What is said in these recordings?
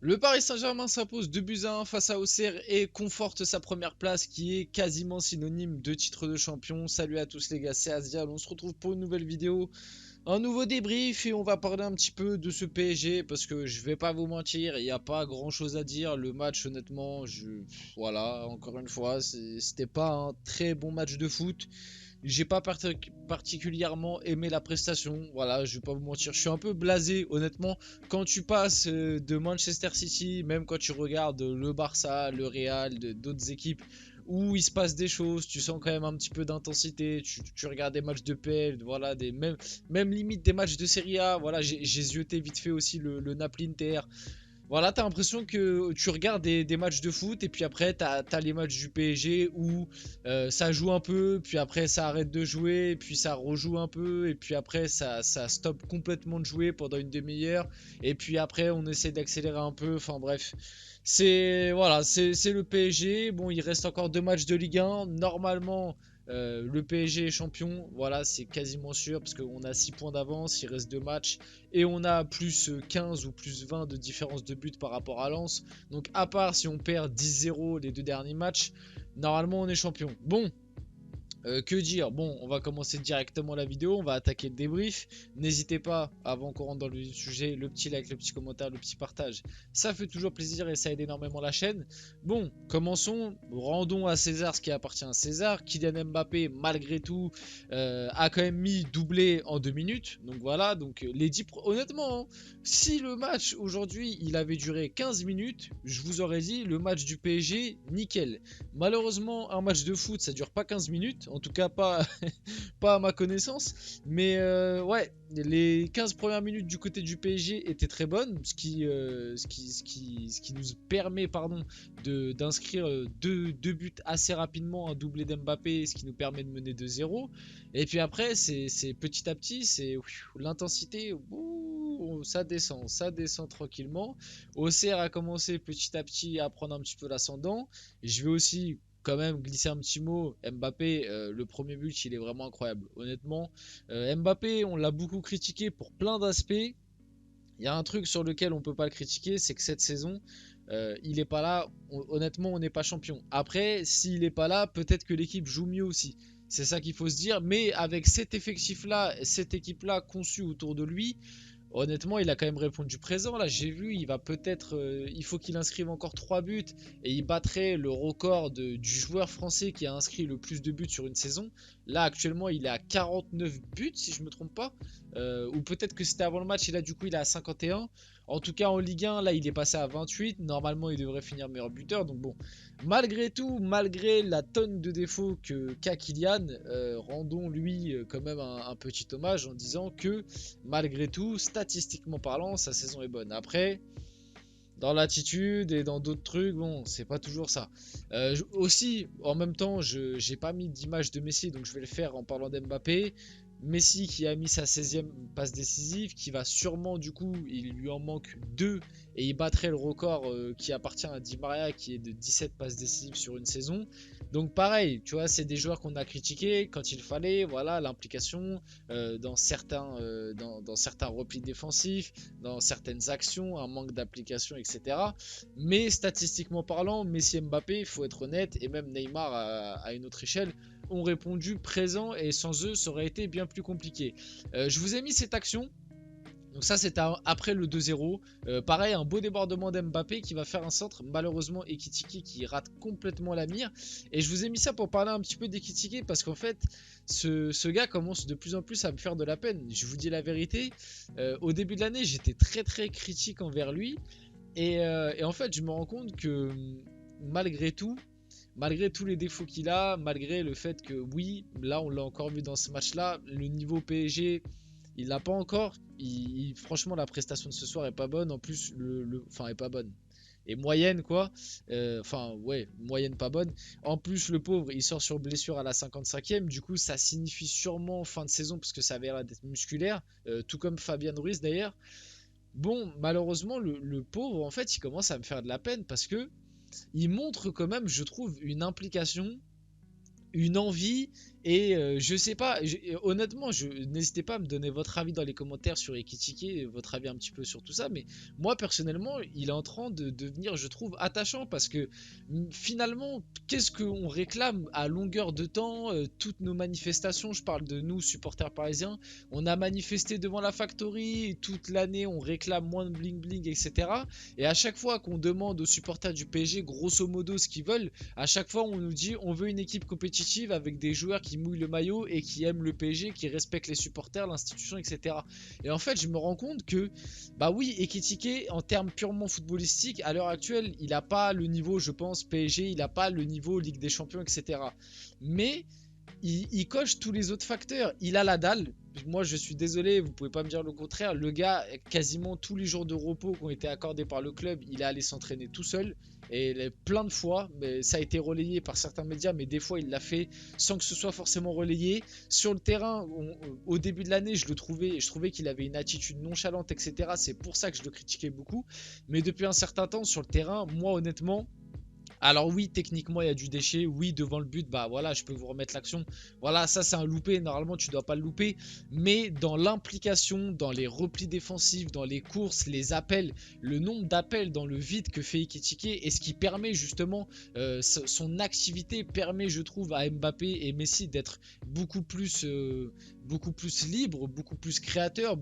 Le Paris Saint-Germain s'impose 2 buts à 1 face à Auxerre et conforte sa première place qui est quasiment synonyme de titre de champion. Salut à tous les gars, c'est Asdial, on se retrouve pour une nouvelle vidéo, un nouveau débrief et on va parler un petit peu de ce PSG parce que je vais pas vous mentir, il n'y a pas grand chose à dire. Le match honnêtement, voilà, encore une fois, c'était pas un très bon match de foot. J'ai pas particulièrement aimé la prestation, voilà, je vais pas vous mentir, je suis un peu blasé honnêtement. Quand tu passes de Manchester City, même quand tu regardes le Barça, le Real, d'autres équipes où il se passe des choses, tu sens quand même un petit peu d'intensité, tu regardes des matchs de PL, voilà, même limite des matchs de Serie A, voilà, j'ai zioté vite fait aussi le Napoli-Inter. Voilà, t'as l'impression que tu regardes des matchs de foot et puis après t'as les matchs du PSG où ça joue un peu, puis après ça arrête de jouer, et puis ça rejoue un peu, et puis après ça stoppe complètement de jouer pendant une demi-heure, et puis après on essaie d'accélérer un peu, enfin bref. C'est le PSG. Bon, il reste encore 2 matchs de Ligue 1. Normalement, le PSG est champion. Voilà, c'est quasiment sûr parce qu'on a 6 points d'avance. Il reste 2 matchs et on a plus 15 ou plus 20 de différence de but par rapport à Lens. Donc, à part si on perd 10-0 les 2 derniers matchs, normalement on est champion. Bon, que dire? Bon, on va commencer directement la vidéo, on va attaquer le débrief. N'hésitez pas, avant qu'on rentre dans le sujet, le petit like, le petit commentaire, le petit partage. Ça fait toujours plaisir et ça aide énormément la chaîne. Bon, commençons. Rendons à César ce qui appartient à César. Kylian Mbappé, malgré tout, a quand même mis doublé en 2 minutes. Donc voilà, donc honnêtement, hein, si le match aujourd'hui il avait duré 15 minutes, je vous aurais dit le match du PSG, nickel. Malheureusement, un match de foot, ça dure pas 15 minutes, en tout cas pas, pas à ma connaissance. Mais ouais, les 15 premières minutes du côté du PSG étaient très bonnes, ce qui nous permet pardon, d'inscrire deux buts assez rapidement, un doublé d'Mbappé, ce qui nous permet de mener 2-0. Et puis après, c'est petit à petit, c'est l'intensité, ça descend tranquillement. Auxerre a commencé petit à petit à prendre un petit peu l'ascendant. Je vais aussi quand même glisser un petit mot. Mbappé, le premier but, il est vraiment incroyable. Honnêtement, Mbappé, on l'a beaucoup critiqué pour plein d'aspects. Il y a un truc sur lequel on peut pas le critiquer, c'est que cette saison, il est pas là. Honnêtement, on n'est pas champion. Après, s'il est pas là, peut-être que l'équipe joue mieux aussi. C'est ça qu'il faut se dire. Mais avec cet effectif-là, cette équipe-là conçue autour de lui, honnêtement, il a quand même répondu présent. Là, j'ai vu, il va peut-être, il faut qu'il inscrive encore 3 buts et il battrait le record du joueur français qui a inscrit le plus de buts sur une saison. Là, actuellement, il est à 49 buts, si je me trompe pas. Ou peut-être que c'était avant le match et là, du coup, il est à 51. En tout cas, en Ligue 1, là, il est passé à 28. Normalement, il devrait finir meilleur buteur. Donc bon, malgré tout, malgré la tonne de défauts qu'a Kylian, rendons-lui quand même un petit hommage en disant que malgré tout, statistiquement parlant, sa saison est bonne. Après, dans l'attitude et dans d'autres trucs, bon, c'est pas toujours ça. Aussi, en même temps, je j'ai pas mis d'image de Messi, donc je vais le faire en parlant d'Mbappé. Messi qui a mis sa 16e passe décisive, qui va sûrement du coup, il lui en manque 2 et il battrait le record qui appartient à Di Maria qui est de 17 passes décisives sur une saison. Donc pareil, tu vois, c'est des joueurs qu'on a critiqués quand il fallait, voilà, l'implication dans certains replis défensifs, dans certaines actions, un manque d'application, etc. Mais statistiquement parlant, Messi et Mbappé, il faut être honnête, et même Neymar à une autre échelle, ont répondu présent et sans eux, ça aurait été bien plus compliqué. Je vous ai mis cette action. Donc ça c'était après le 2-0. Pareil, un beau débordement d'Mbappé qui va faire un centre. Malheureusement, Ekitike qui rate complètement la mire. Et je vous ai mis ça pour parler un petit peu d'Ekitike parce qu'en fait, ce gars commence de plus en plus à me faire de la peine. Je vous dis la vérité. Au début de l'année, j'étais très très critique envers lui. Et en fait, je me rends compte que malgré tout, malgré tous les défauts qu'il a, malgré le fait que oui, là on l'a encore vu dans ce match-là, le niveau PSG, il l'a pas encore. Franchement, la prestation de ce soir est pas bonne. En plus, enfin, est pas bonne. Et moyenne quoi. Enfin ouais, moyenne pas bonne. En plus le pauvre il sort sur blessure à la 55e. Du coup ça signifie sûrement fin de saison parce que ça avait l'air d'être musculaire. Tout comme Fabien Ruiz d'ailleurs. Bon malheureusement le pauvre en fait il commence à me faire de la peine parce que il montre quand même je trouve une implication, une envie Et je sais pas, honnêtement, n'hésitez pas à me donner votre avis dans les commentaires sur Ekitike, votre avis un petit peu sur tout ça, mais moi personnellement, il est en train de devenir, je trouve, attachant parce que finalement, qu'est-ce qu'on réclame à longueur de temps, toutes nos manifestations, je parle de nous, supporters parisiens, on a manifesté devant la Factory, toute l'année on réclame moins de bling bling, etc. Et à chaque fois qu'on demande aux supporters du PSG, grosso modo, ce qu'ils veulent, à chaque fois on nous dit on veut une équipe compétitive avec des joueurs qui mouillent le maillot et qui aiment le PSG, qui respectent les supporters, l'institution, etc. Et en fait je me rends compte que bah oui, Ekitike en termes purement footballistiques à l'heure actuelle il n'a pas le niveau, je pense, PSG, il n'a pas le niveau Ligue des Champions, etc. Mais il coche tous les autres facteurs. Il a la dalle. Moi, je suis désolé, vous pouvez pas me dire le contraire. Le gars, quasiment tous les jours de repos qui ont été accordés par le club, il est allé s'entraîner tout seul. Et plein de fois, mais ça a été relayé par certains médias, mais des fois il l'a fait sans que ce soit forcément relayé. Sur le terrain, au début de l'année, je trouvais qu'il avait une attitude nonchalante, etc. C'est pour ça que je le critiquais beaucoup. Mais depuis un certain temps, sur le terrain, moi honnêtement, alors oui, techniquement, il y a du déchet. Oui, devant le but, bah voilà, je peux vous remettre l'action. Voilà, ça c'est un loupé. Normalement, tu dois pas le louper. Mais dans l'implication, dans les replis défensifs, dans les courses, les appels, le nombre d'appels dans le vide que fait Ekitike et ce qui permet justement, son activité permet, je trouve, à Mbappé et Messi d'être beaucoup plus libre, beaucoup plus créateur,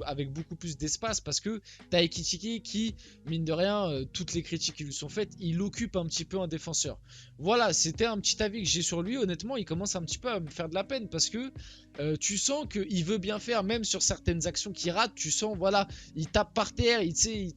avec beaucoup plus d'espace parce que t'as Ekitike qui, mine de rien, toutes les critiques qui lui sont faites, il occupe un petit peu un défenseur. Voilà, c'était un petit avis que j'ai sur lui. Honnêtement, il commence un petit peu à me faire de la peine parce que tu sens qu'il veut bien faire, même sur certaines actions qu'il rate. Tu sens, voilà, il tape par terre,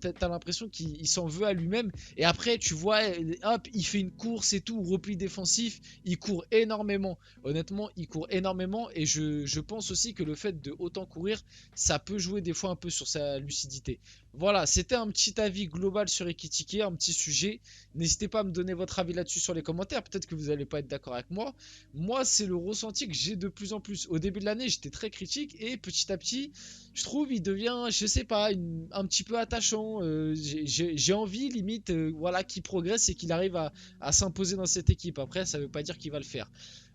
t'as l'impression qu'il s'en veut à lui-même. Et après, tu vois, hop, il fait une course et tout, repli défensif. Il court énormément. Honnêtement, il court énormément. Et je pense aussi que le fait de autant courir, ça peut jouer des fois un peu sur sa lucidité. Voilà, c'était un petit avis global sur Ekitike, un petit sujet. N'hésitez pas à me donner votre avis là-dessus sur les commentaires. Peut-être que vous n'allez pas être d'accord avec moi. Moi, c'est le ressenti que j'ai de plus en plus. Au début de l'année, j'étais très critique et petit à petit, je trouve, il devient, je sais pas, un petit peu attachant. J'ai envie, limite, voilà, qu'il progresse et qu'il arrive à s'imposer dans cette équipe. Après, ça veut pas dire qu'il va le faire.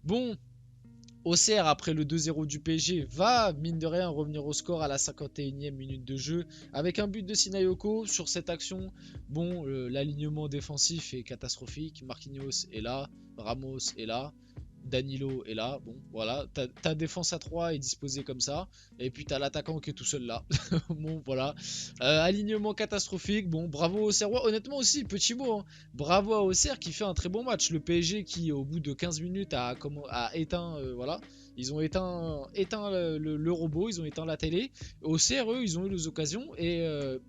Bon, Auxerre, après le 2-0 du PSG, va, mine de rien, revenir au score à la 51e minute de jeu avec un but de Sinayoko sur cette action. Bon, l'alignement défensif est catastrophique. Marquinhos est là, Ramos est là, Danilo est là. Bon, voilà, ta défense à 3 est disposée comme ça. Et puis t'as l'attaquant qui est tout seul là. Bon, voilà. Alignement catastrophique. Bon, bravo au Auxerrois. Honnêtement aussi, petit mot, hein. Bravo à Auxerre qui fait un très bon match. Le PSG qui, au bout de 15 minutes, a éteint. Voilà. Ils ont éteint le robot, ils ont éteint la télé. Auxerre, eux, ils ont eu les occasions. Et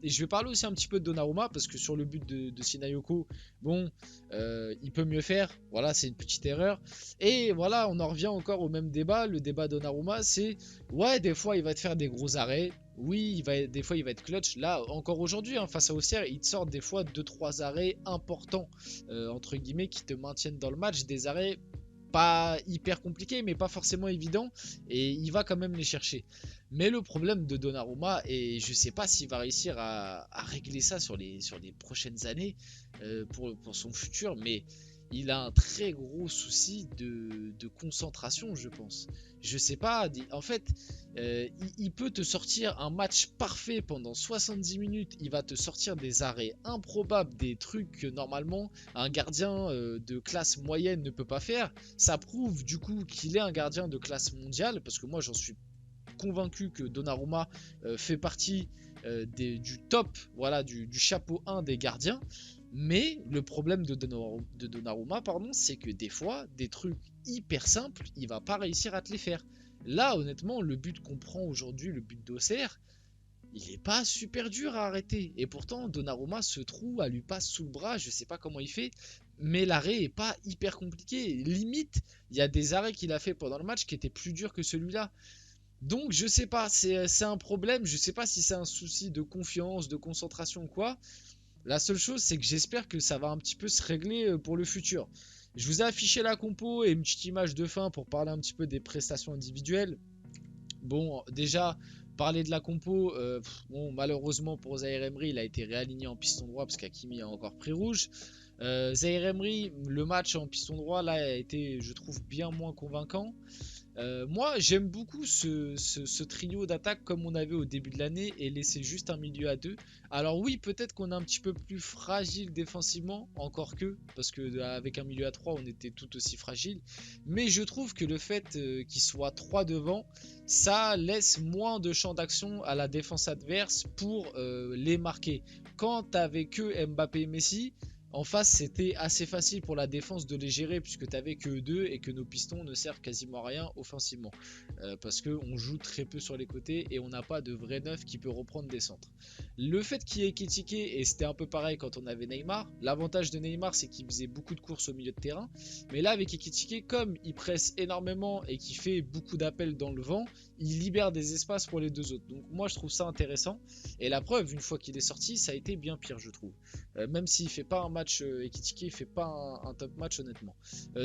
je vais parler aussi un petit peu de Donnarumma parce que sur le but de Sinayoko, bon, il peut mieux faire. Voilà, c'est une petite erreur. Et voilà, on en revient encore au même débat. Le débat Donnarumma, c'est ouais, des fois, il va te faire des gros arrêts. Oui, des fois, il va être clutch. Là, encore aujourd'hui, hein, face à Auxerre, il te sort des fois 2-3 arrêts importants, entre guillemets, qui te maintiennent dans le match. Des arrêts pas hyper compliqués, mais pas forcément évidents. Et il va quand même les chercher. Mais le problème de Donnarumma, et je sais pas s'il va réussir à régler ça sur les prochaines années, pour son futur, mais il a un très gros souci de concentration, je pense. Je sais pas, en fait, il peut te sortir un match parfait pendant 70 minutes. Il va te sortir des arrêts improbables, des trucs que normalement un gardien de classe moyenne ne peut pas faire. Ça prouve du coup qu'il est un gardien de classe mondiale, parce que moi j'en suis convaincu que Donnarumma fait partie du top, voilà, du chapeau 1 des gardiens. Mais le problème de Donnarumma, pardon, c'est que des fois, des trucs hyper simples, il va pas réussir à te les faire. Là, honnêtement, le but qu'on prend aujourd'hui, le but d'Auxerre, il est pas super dur à arrêter. Et pourtant, Donnarumma se trouve à lui passe sous le bras, je sais pas comment il fait, mais l'arrêt est pas hyper compliqué. Limite, il y a des arrêts qu'il a fait pendant le match qui étaient plus durs que celui-là. Donc je sais pas, c'est un problème, je sais pas si c'est un souci de confiance, de concentration ou quoi. La seule chose, c'est que j'espère que ça va un petit peu se régler pour le futur. Je vous ai affiché la compo et une petite image de fin pour parler un petit peu des prestations individuelles. Bon, déjà, Parler de la compo, bon, malheureusement pour Zaïre Emery, il a été réaligné en piston droit parce qu'Hakimi a encore pris rouge. Zaïre Emery, le match en piston droit là a été, je trouve, bien moins convaincant. Moi, j'aime beaucoup ce trio d'attaque comme on avait au début de l'année et laisser juste un milieu à deux. Alors oui, peut-être qu'on est un petit peu plus fragile défensivement, encore que, parce que avec un milieu à 3, on était tout aussi fragile. Mais je trouve que le fait qu'il soit 3 devant, ça laisse moins de champ d'action à la défense adverse pour les marquer. Quand t'avais que Mbappé et Messi, en face, c'était assez facile pour la défense de les gérer puisque tu n'avais que eux deux et que nos pistons ne servent quasiment à rien offensivement. Parce qu'on joue très peu sur les côtés et on n'a pas de vrai neuf qui peut reprendre des centres. Le fait qu'il y ait Ekitike, et c'était un peu pareil quand on avait Neymar, l'avantage de Neymar c'est qu'il faisait beaucoup de courses au milieu de terrain. Mais là avec Ekitike, comme il presse énormément et qu'il fait beaucoup d'appels dans le vent, il libère des espaces pour les deux autres. Donc moi je trouve ça intéressant. Et la preuve, une fois qu'il est sorti, ça a été bien pire je trouve. Même s'il fait pas un match, Ekitike il fait pas un top match honnêtement.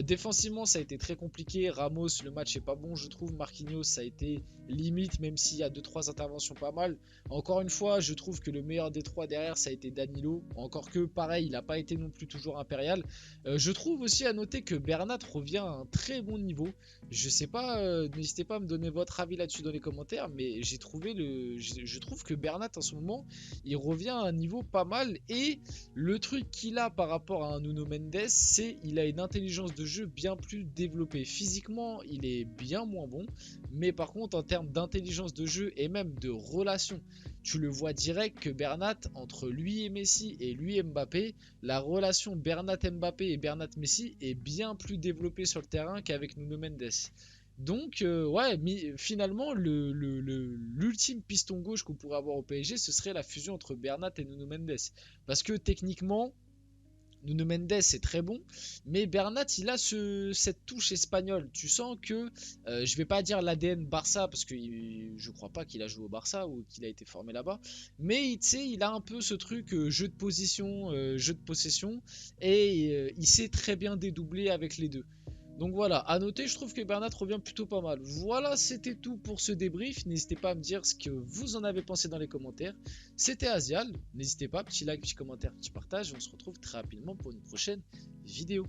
Défensivement ça a été très compliqué. Ramos, le match est pas bon je trouve. Marquinhos ça a été limite, même s'il y a 2-3 interventions pas mal. Encore une fois, je trouve que le meilleur des trois derrière ça a été Danilo. Encore que pareil, il n'a pas été non plus toujours impérial. Je trouve aussi à noter que Bernat revient à un très bon niveau. Je sais pas, n'hésitez pas à me donner votre avis là-dessus dans les commentaires, mais j'ai trouvé je trouve que Bernat en ce moment il revient à un niveau pas mal. Et le truc qu'il a par rapport à un Nuno Mendes, c'est il a une intelligence de jeu bien plus développée. Physiquement, il est bien moins bon, mais par contre en termes d'intelligence de jeu et même de relation, tu le vois direct que Bernat, entre lui et Messi et lui et Mbappé, la relation Bernat-Mbappé et Bernat-Messi est bien plus développée sur le terrain qu'avec Nuno Mendes. Donc, ouais, finalement, l'ultime piston gauche qu'on pourrait avoir au PSG, ce serait la fusion entre Bernat et Nuno Mendes. Parce que techniquement, Nuno Mendes est très bon, mais Bernat il a cette touche espagnole. Tu sens que, je vais pas dire l'ADN Barça, parce que je crois pas qu'il a joué au Barça ou qu'il a été formé là-bas, mais tu sais, il a un peu ce truc jeu de position, jeu de possession, et il sait très bien dédoubler avec les deux. Donc voilà, à noter, je trouve que Bernat revient plutôt pas mal. Voilà, c'était tout pour ce débrief. N'hésitez pas à me dire ce que vous en avez pensé dans les commentaires. C'était Asial. N'hésitez pas, petit like, petit commentaire, petit partage. On se retrouve très rapidement pour une prochaine vidéo.